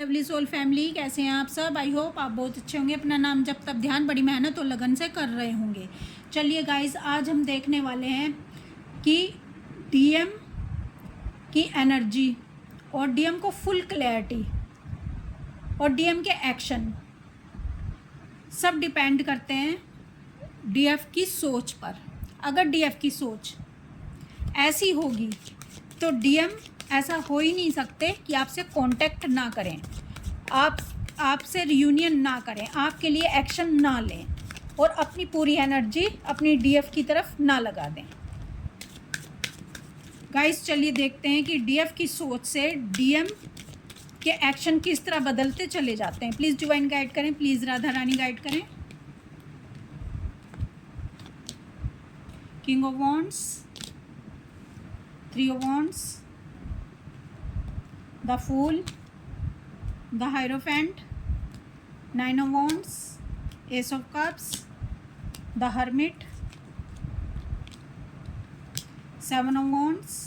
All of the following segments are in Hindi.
लवली सोल फैमिली, कैसे हैं आप सब। आई होप आप बहुत अच्छे होंगे। अपना नाम जब तब ध्यान बड़ी मेहनत और लगन से कर रहे होंगे। चलिए गाइस, आज हम देखने वाले हैं कि डीएम की एनर्जी और डीएम को फुल क्लैरिटी और डीएम के एक्शन सब डिपेंड करते हैं डीएफ की सोच पर। अगर डीएफ की सोच ऐसी होगी तो डीएम ऐसा हो ही नहीं सकते कि आपसे कांटेक्ट ना करें, आपसे रियूनियन ना करें, आपके लिए एक्शन ना लें और अपनी पूरी एनर्जी अपनी डीएफ की तरफ ना लगा दें। गाइस, चलिए देखते हैं कि डीएफ की सोच से डीएम के एक्शन किस तरह बदलते चले जाते हैं। प्लीज़ डिवाइन गाइड करें, प्लीज़ राधा रानी गाइड करें। King of wands, 3 of wands, the fool, the hierophant, 9 of wands, ace of cups, the hermit, 7 of wands,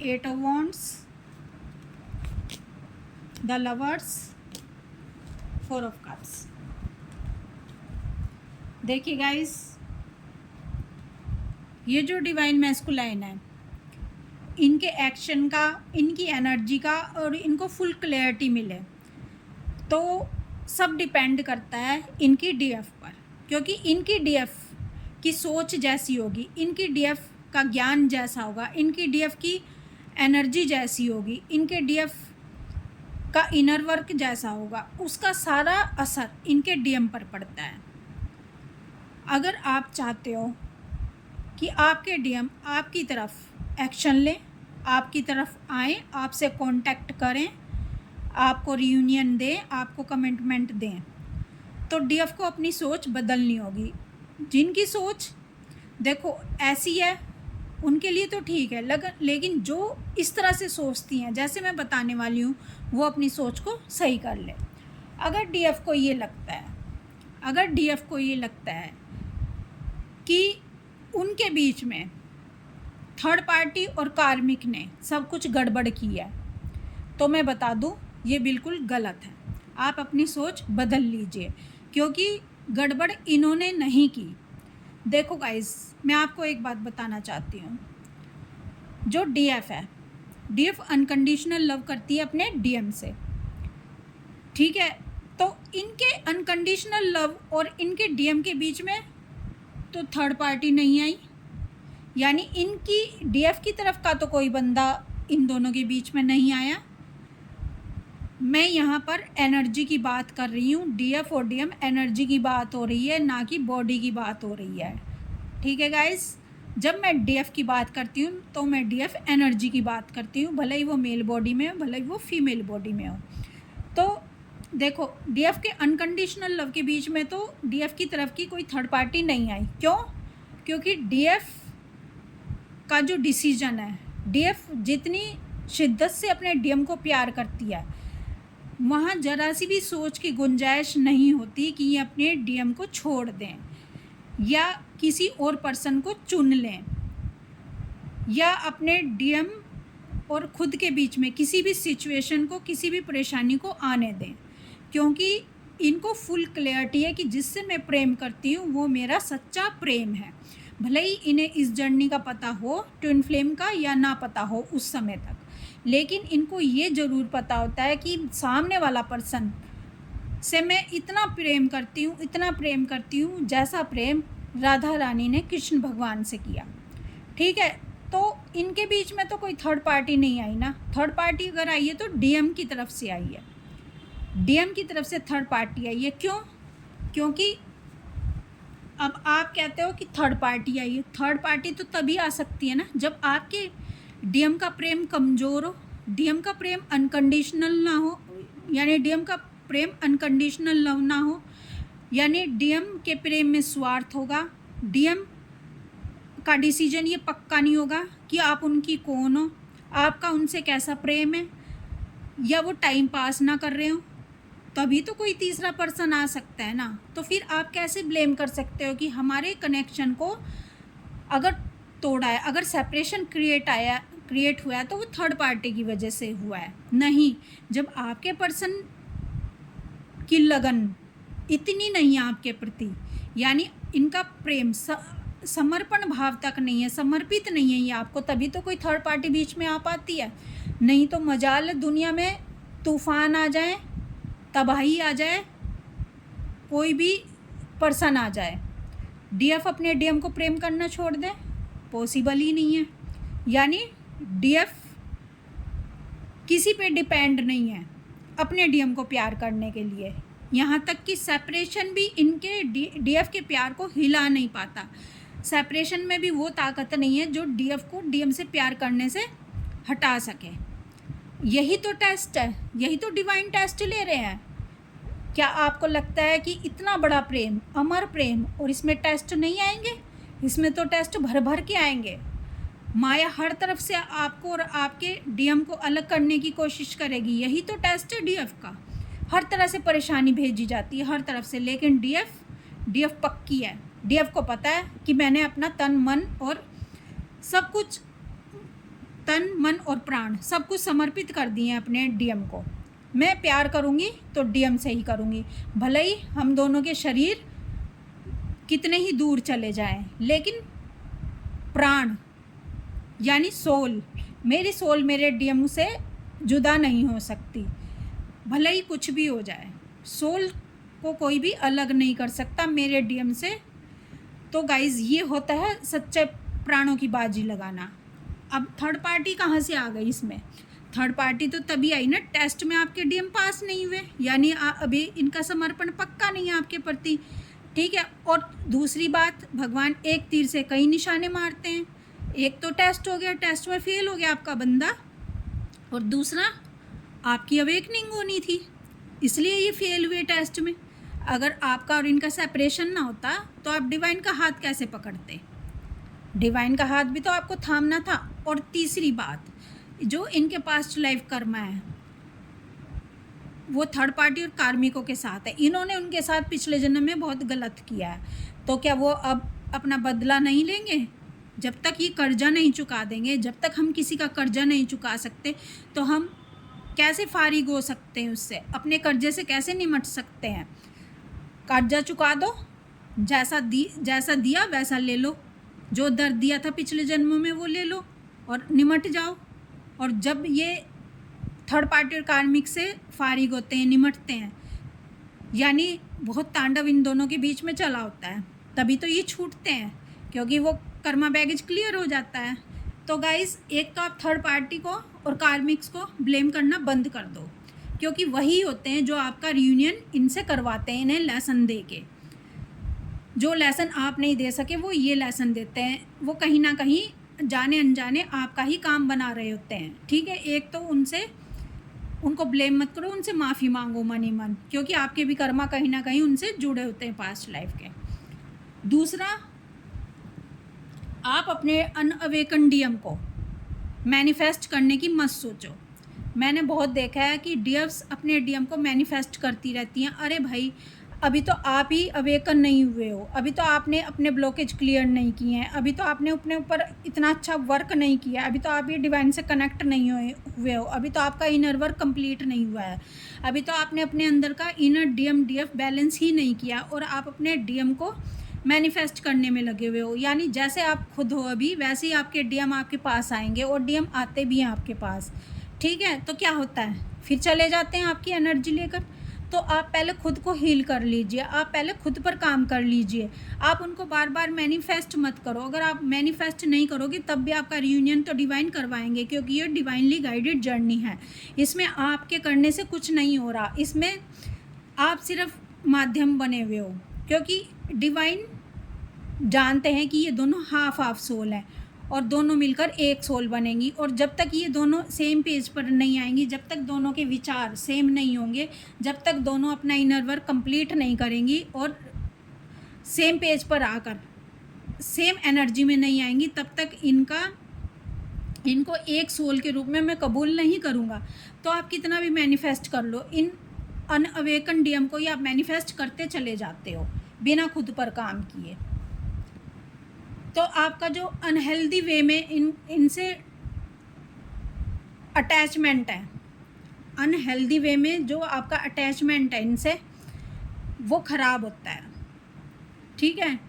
8 of wands, the lovers, 4 of cups। देखिए गाइस, ये जो डिवाइन मैस्कुलाइन है, इनके एक्शन का, इनकी एनर्जी का और इनको फुल क्लैरिटी मिले तो सब डिपेंड करता है इनकी डीएफ पर। क्योंकि इनकी डीएफ की सोच जैसी होगी, इनकी डीएफ का ज्ञान जैसा होगा, इनकी डीएफ की एनर्जी जैसी होगी, इनके डीएफ का इनर वर्क जैसा होगा, उसका सारा असर इनके डीएम पर पड़ता है। अगर आप चाहते हो कि आपके डीएम आपकी तरफ एक्शन लें, आपकी तरफ आएँ, आपसे कांटेक्ट करें, आपको रियूनियन दें, आपको कमिटमेंट दें, तो डीएफ को अपनी सोच बदलनी होगी। जिनकी सोच देखो ऐसी है उनके लिए तो ठीक है, लेकिन जो इस तरह से सोचती हैं जैसे मैं बताने वाली हूँ, वो अपनी सोच को सही कर ले। अगर डीएफ को ये लगता है कि उनके बीच में थर्ड पार्टी और कार्मिक ने सब कुछ गड़बड़ की है, तो मैं बता दूं ये बिल्कुल गलत है। आप अपनी सोच बदल लीजिए, क्योंकि गड़बड़ इन्होंने नहीं की। देखो गाइस, मैं आपको एक बात बताना चाहती हूँ। जो डीएफ है, डीएफ अनकंडीशनल लव करती है अपने डीएम से, ठीक है। तो इनके अनकंडीशनल लव और इनके डीएम के बीच में तो थर्ड पार्टी नहीं आई, यानी इनकी डीएफ की तरफ का तो कोई बंदा इन दोनों के बीच में नहीं आया। मैं यहाँ पर एनर्जी की बात कर रही हूँ, डीएफ और डीएम एनर्जी की बात हो रही है, ना कि बॉडी की बात हो रही है, ठीक है गाइस। जब मैं डीएफ की बात करती हूँ तो मैं डीएफ एनर्जी की बात करती हूँ, भले ही वो मेल बॉडी में हो, भले ही वो फीमेल बॉडी में हो। तो देखो, डीएफ के अनकंडीशनल लव के बीच में तो डीएफ की तरफ की कोई थर्ड पार्टी नहीं आई। क्यों? क्योंकि डीएफ का जो डिसीजन है, डीएफ जितनी शिद्दत से अपने डीएम को प्यार करती है, वहाँ ज़रा सी भी सोच की गुंजाइश नहीं होती कि ये अपने डीएम को छोड़ दें या किसी और पर्सन को चुन लें या अपने डीएम और खुद के बीच में किसी भी सिचुएशन को, किसी भी परेशानी को आने दें। क्योंकि इनको फुल क्लैरिटी है कि जिससे मैं प्रेम करती हूँ वो मेरा सच्चा प्रेम है। भले ही इन्हें इस जर्नी का पता हो, ट्विन फ्लेम का, या ना पता हो उस समय तक, लेकिन इनको ये ज़रूर पता होता है कि सामने वाला पर्सन से मैं इतना प्रेम करती हूँ जैसा प्रेम राधा रानी ने कृष्ण भगवान से किया, ठीक है। तो इनके बीच में तो कोई थर्ड पार्टी नहीं आई ना। थर्ड पार्टी अगर आई है तो डीएम की तरफ से आई है, डीएम की तरफ से थर्ड पार्टी आई है। क्यों? क्योंकि अब आप कहते हो कि थर्ड पार्टी आई है। थर्ड पार्टी तो तभी आ सकती है ना जब आपके डीएम का प्रेम कमज़ोर हो, डीएम का प्रेम अनकंडीशनल ना हो, यानी डीएम का प्रेम अनकंडीशनल लव ना हो, यानी डीएम के प्रेम में स्वार्थ होगा, डीएम का डिसीजन ये पक्का नहीं होगा कि आप उनकी कौन हो, आपका उनसे कैसा प्रेम है, या वो टाइम पास ना कर रहे हो, तभी तो कोई तीसरा पर्सन आ सकता है ना। तो फिर आप कैसे ब्लेम कर सकते हो कि हमारे कनेक्शन को अगर तोड़ा है, अगर सेपरेशन क्रिएट हुआ है तो वो थर्ड पार्टी की वजह से हुआ है। नहीं, जब आपके पर्सन की लगन इतनी नहीं है आपके प्रति, यानी इनका प्रेम समर्पण भाव तक नहीं है, समर्पित नहीं है ये आपको, तभी तो कोई थर्ड पार्टी बीच में आ पाती है। नहीं तो मजाल दुनिया में तूफान आ जाए, तबाही आ जाए, कोई भी पर्सन आ जाए, डीएफ अपने डीएम को प्रेम करना छोड़ दे, पॉसिबल ही नहीं है। यानी डीएफ किसी पे डिपेंड नहीं है अपने डीएम को प्यार करने के लिए। यहाँ तक कि सेपरेशन भी इनके डीएफ के प्यार को हिला नहीं पाता। सेपरेशन में भी वो ताकत नहीं है जो डीएफ को डीएम से प्यार करने से हटा सके। यही तो टेस्ट है, यही तो डिवाइन टेस्ट ले रहे हैं। क्या आपको लगता है कि इतना बड़ा प्रेम, अमर प्रेम, और इसमें टेस्ट नहीं आएंगे? इसमें तो टेस्ट भर भर के आएंगे। माया हर तरफ से आपको और आपके डीएम को अलग करने की कोशिश करेगी। यही तो टेस्ट है डीएफ का। हर तरह से परेशानी भेजी जाती है, हर तरफ से, लेकिन डीएफ पक्की है। डीएफ को पता है कि मैंने अपना तन मन और सब कुछ, तन मन और प्राण सब कुछ समर्पित कर दिए हैं अपने डीएम को। मैं प्यार करूँगी तो डीएम से ही करूँगी, भले ही हम दोनों के शरीर कितने ही दूर चले जाएं, लेकिन प्राण यानी सोल, मेरी सोल मेरे डीएम से जुदा नहीं हो सकती, भले ही कुछ भी हो जाए। सोल को कोई भी अलग नहीं कर सकता मेरे डीएम से। तो गाइज़, ये होता है सच्चे प्राणों की बाजी लगाना। अब थर्ड पार्टी कहाँ से आ गई इसमें? थर्ड पार्टी तो तभी आई ना, टेस्ट में आपके डीएम पास नहीं हुए, यानी अभी इनका समर्पण पक्का नहीं है आपके प्रति, ठीक है। और दूसरी बात, भगवान एक तीर से कई निशाने मारते हैं। एक तो टेस्ट हो गया, टेस्ट में फेल हो गया आपका बंदा, और दूसरा आपकी अवेकनिंग होनी थी, इसलिए ये फेल हुए टेस्ट में। अगर आपका और इनका सेपरेशन ना होता तो आप डिवाइन का हाथ कैसे पकड़ते? डिवाइन का हाथ भी तो आपको थामना था। और तीसरी बात, जो इनके पास्ट लाइफ कर्मा है वो थर्ड पार्टी और कार्मिकों के साथ है। इन्होंने उनके साथ पिछले जन्म में बहुत गलत किया है, तो क्या वो अब अपना बदला नहीं लेंगे? जब तक ये कर्जा नहीं चुका देंगे, जब तक हम किसी का कर्जा नहीं चुका सकते, तो हम कैसे फारिग हो सकते हैं उससे? अपने कर्जे से कैसे निमट सकते हैं? कर्जा चुका दो, जैसा दिया वैसा ले लो, जो दर्द दिया था पिछले जन्मों में वो ले लो और निमट जाओ। और जब ये थर्ड पार्टी और कार्मिक से फारिग होते हैं, निमटते हैं, यानी बहुत तांडव इन दोनों के बीच में चला होता है, तभी तो ये छूटते हैं, क्योंकि वो कर्मा बैगेज क्लियर हो जाता है। तो गाइस, एक तो आप थर्ड पार्टी को और कार्मिक्स को ब्लेम करना बंद कर दो, क्योंकि वही होते हैं जो आपका रियूनियन इनसे करवाते हैं, इन्हें लेसन दे के। जो लेसन आप नहीं दे सके वो ये लेसन देते हैं। वो कहीं ना कहीं जाने अनजाने आपका ही काम बना रहे होते हैं, ठीक है। एक तो उनको ब्लेम मत करो, उनसे माफ़ी मांगो मन ही मन, क्योंकि आपके भी कर्मा कहीं ना कहीं उनसे जुड़े होते हैं पास्ट लाइफ के। दूसरा, आप अपने अनअवेकन डीएम को मैनिफेस्ट करने की मत सोचो। मैंने बहुत देखा है कि डीएफ्स अपने डीएम को मैनिफेस्ट करती रहती हैं। अरे भाई, अभी तो आप ही अवेकन नहीं हुए हो, अभी तो आपने अपने ब्लॉकेज क्लियर नहीं किए हैं, अभी तो आपने अपने ऊपर इतना अच्छा वर्क नहीं किया, अभी तो आप ये डिवाइन से कनेक्ट नहीं हुए हो, अभी तो आपका इनर वर्क कंप्लीट नहीं हुआ है, अभी तो आपने अपने अंदर का इनर डीएम डीएफ बैलेंस ही नहीं किया, और आप अपने डीएम को मैनिफेस्ट करने में लगे हुए हो। यानी जैसे आप खुद हो अभी, वैसे ही आपके डीएम आपके पास आएंगे, और डीएम आते भी हैं आपके पास, ठीक है। तो क्या होता है, फिर चले जाते हैं आपकी एनर्जी लेकर। तो आप पहले खुद को हील कर लीजिए, आप पहले खुद पर काम कर लीजिए। आप उनको बार बार मैनिफेस्ट मत करो। अगर आप मैनिफेस्ट नहीं करोगे तब भी आपका रियूनियन तो डिवाइन करवाएंगे, क्योंकि ये डिवाइनली गाइडेड जर्नी है। इसमें आपके करने से कुछ नहीं हो रहा, इसमें आप सिर्फ माध्यम बने हुए हो, क्योंकि डिवाइन जानते हैं कि ये दोनों हाफ सोल हैं और दोनों मिलकर एक सोल बनेंगी। और जब तक ये दोनों सेम पेज पर नहीं आएंगी, जब तक दोनों के विचार सेम नहीं होंगे, जब तक दोनों अपना इनर वर्क कंप्लीट नहीं करेंगी और सेम पेज पर आकर सेम एनर्जी में नहीं आएंगी, तब तक इनको एक सोल के रूप में मैं कबूल नहीं करूँगा। तो आप कितना भी मैनिफेस्ट कर लो, इन अनअवेकन डीएम को ही आप मैनिफेस्ट करते चले जाते हो बिना खुद पर काम किए। तो आपका जो अनहेल्दी वे में इनसे अटैचमेंट है, अनहेल्दी वे में जो आपका अटैचमेंट है इनसे वो ख़राब होता है, ठीक है।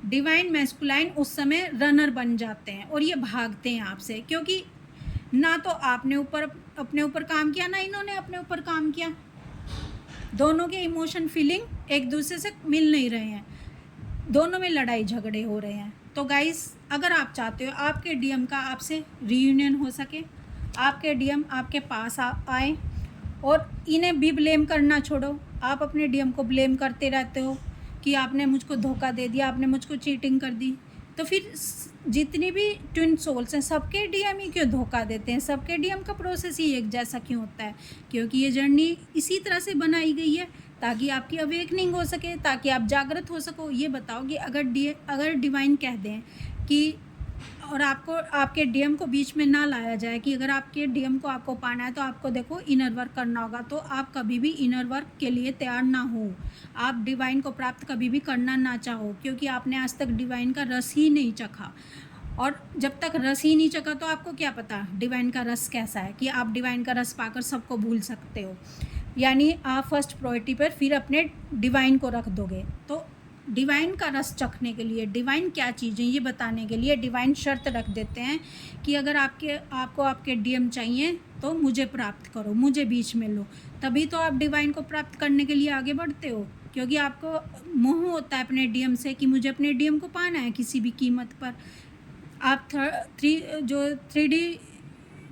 डिवाइन मैस्कुलाइन उस समय रनर बन जाते हैं और ये भागते हैं आपसे, क्योंकि ना तो आपने अपने ऊपर काम किया, ना इन्होंने अपने ऊपर काम किया। दोनों के इमोशन फीलिंग एक दूसरे से मिल नहीं रहे हैं, दोनों में लड़ाई झगड़े हो रहे हैं। तो गाइस, अगर आप चाहते हो आपके डीएम का आपसे रीयूनियन हो सके, आपके डीएम आपके पास आए और इन्हें भी ब्लेम करना छोड़ो। आप अपने डीएम को ब्लेम करते रहते हो कि आपने मुझको धोखा दे दिया, आपने मुझको चीटिंग कर दी। तो फिर जितनी भी ट्विन सोल्स हैं सबके डीएम ही क्यों धोखा देते हैं, सबके डीएम का प्रोसेस ही एक जैसा क्यों होता है? क्योंकि ये जर्नी इसी तरह से बनाई गई है ताकि आपकी अवेकनिंग हो सके, ताकि आप जागृत हो सको। ये बताओ कि अगर डिवाइन कह दें कि और आपको आपके डीएम को बीच में ना लाया जाए कि अगर आपके डीएम को आपको पाना है तो आपको देखो इनर वर्क करना होगा, तो आप कभी भी इनर वर्क के लिए तैयार ना हो, आप डिवाइन को प्राप्त कभी भी करना ना चाहो, क्योंकि आपने आज तक डिवाइन का रस ही नहीं चखा। और जब तक रस ही नहीं चखा तो आपको क्या पता डिवाइन का रस कैसा है कि आप डिवाइन का रस पाकर सबको भूल सकते हो। यानी आप फर्स्ट प्रायोरिटी पर फिर अपने डिवाइन को रख दोगे। तो डिवाइन का रस चखने के लिए, डिवाइन क्या चीज़ है ये बताने के लिए डिवाइन शर्त रख देते हैं कि अगर आपको आपके डीएम चाहिए तो मुझे प्राप्त करो, मुझे बीच में लो। तभी तो आप डिवाइन को प्राप्त करने के लिए आगे बढ़ते हो, क्योंकि आपको मोह होता है अपने डीएम से कि मुझे अपने डीएम को पाना है किसी भी कीमत पर। आप 3D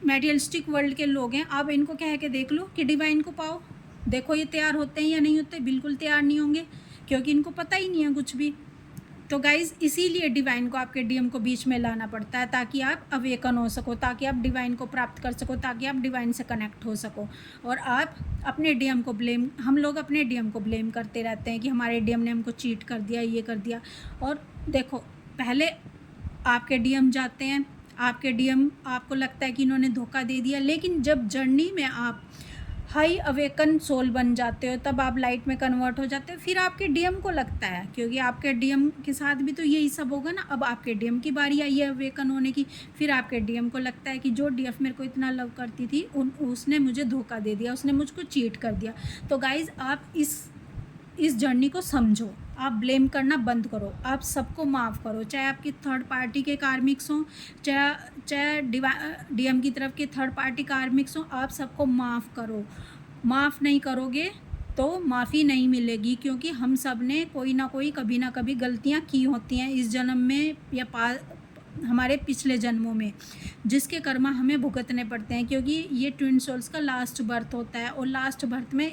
मटेरियलिस्टिक वर्ल्ड के लोग हैं, आप इनको कह के देख लो कि डिवाइन को पाओ, देखो ये तैयार होते हैं या नहीं होते। बिल्कुल तैयार नहीं होंगे, क्योंकि इनको पता ही नहीं है कुछ भी। तो गाइज़, इसीलिए डिवाइन को आपके डीएम को बीच में लाना पड़ता है ताकि आप अवेकन हो सको, ताकि आप डिवाइन को प्राप्त कर सको, ताकि आप डिवाइन से कनेक्ट हो सको। और आप अपने डीएम को हम लोग अपने डीएम को ब्लेम करते रहते हैं कि हमारे डीएम ने हमको चीट कर दिया, ये कर दिया। और देखो, पहले आपके डीएम जाते हैं, आपके डीएम आपको लगता है कि इन्होंने धोखा दे दिया, लेकिन जब जर्नी में आप हाई अवेकन सोल बन जाते हो, तब आप लाइट में कन्वर्ट हो जाते हो, फिर आपके डीएम को लगता है, क्योंकि आपके डीएम के साथ भी तो यही सब होगा ना। अब आपके डीएम की बारी आई है अवेकन होने की, फिर आपके डीएम को लगता है कि जो डीएफ मेरे को इतना लव करती थी उसने मुझे धोखा दे दिया, उसने मुझको चीट कर दिया। तो गाइज़, आप इस जर्नी को समझो, आप ब्लेम करना बंद करो, आप सबको माफ़ करो, चाहे आपकी थर्ड पार्टी के कार्मिक्स हों, चाहे डीएम की तरफ के थर्ड पार्टी कार्मिक्स हों, आप सबको माफ़ करो। माफ़ नहीं करोगे तो माफ़ी नहीं मिलेगी, क्योंकि हम सब ने कोई ना कोई कभी ना कभी गलतियां की होती हैं इस जन्म में या हमारे पिछले जन्मों में, जिसके कर्मा हमें भुगतने पड़ते हैं, क्योंकि ये ट्विन सोल्स का लास्ट बर्थ होता है। और लास्ट बर्थ में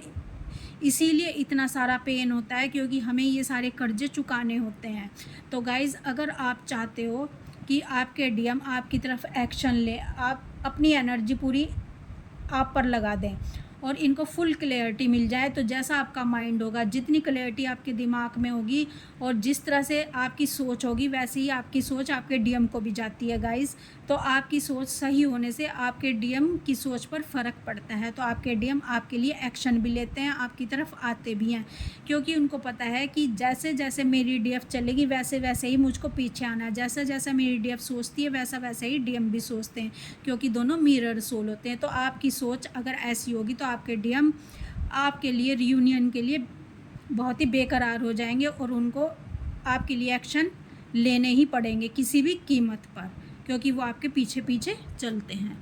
इसीलिए इतना सारा पेन होता है, क्योंकि हमें ये सारे कर्जे चुकाने होते हैं। तो गाइज़, अगर आप चाहते हो कि आपके डीएम आपकी तरफ एक्शन ले, आप अपनी एनर्जी पूरी आप पर लगा दें और इनको फुल क्लैरिटी मिल जाए, तो जैसा आपका माइंड होगा, जितनी क्लैरिटी आपके दिमाग में होगी और जिस तरह से आपकी सोच होगी, वैसे ही आपकी सोच आपके डीएम को भी जाती है गाइस। तो आपकी सोच सही होने से आपके डीएम की सोच पर फ़र्क पड़ता है, तो आपके डीएम आपके लिए एक्शन भी लेते हैं, आपकी तरफ आते भी हैं, क्योंकि उनको पता है कि जैसे जैसे मेरी डीएफ चलेगी वैसे वैसे ही मुझको पीछे आना है, जैसा जैसा मेरी डीएफ सोचती है वैसा वैसे ही डीएम भी सोचते हैं, क्योंकि दोनों मिरर सोल होते हैं। तो आपकी सोच अगर ऐसी होगी तो आपके डीएम आपके लिए रियूनियन के लिए बहुत ही बेकरार हो जाएंगे और उनको आपके लिए एक्शन लेने ही पड़ेंगे किसी भी कीमत पर, क्योंकि वो आपके पीछे पीछे चलते हैं।